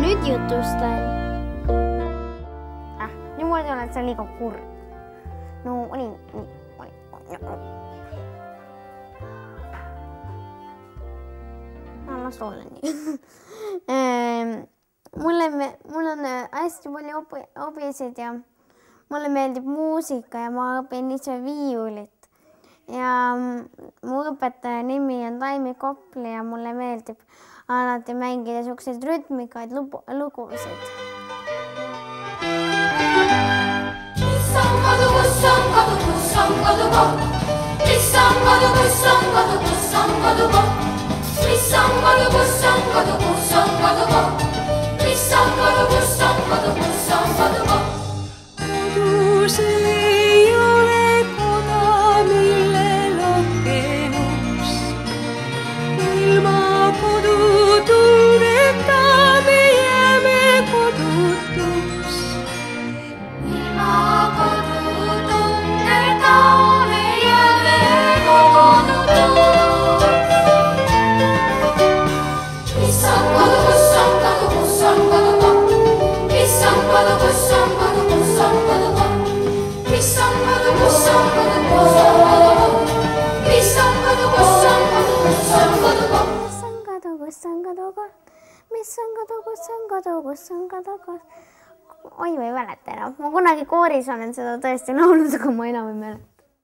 nüüd jutustan. Niimoodi oled sa liiga kurb. No oli. Las olla nii. Mul on hästi palju obisid ja mulle meeldib muusika ja ma õpin ise viiulit. Ja mu õpetaja nimi on Taimi Kopli ja mulle meeldib alati mängida selliseid rütmikaid lugusid. Kodus ei ole koda, millel akenus. Ilma kodutundeta me jääme kodutuks. Ilma kodutundeta me jääme kodutuks. Mis on kodu, kus on kodu, kus on kodu? Mis on kodu, kus on kodu, kus on kodu? Mis on kodu, kus on kodu, kus on kodu? Mis on kodu, kus on kodu, kus on kodu? Mis on kodu, kus on kodu? Mis on kodu, kus on kodu, kus on kodu? Oi, ma ei mäleta enam. Ma kunagi kooris olen seda tõesti laulnud, aga ma enam ei mäleta.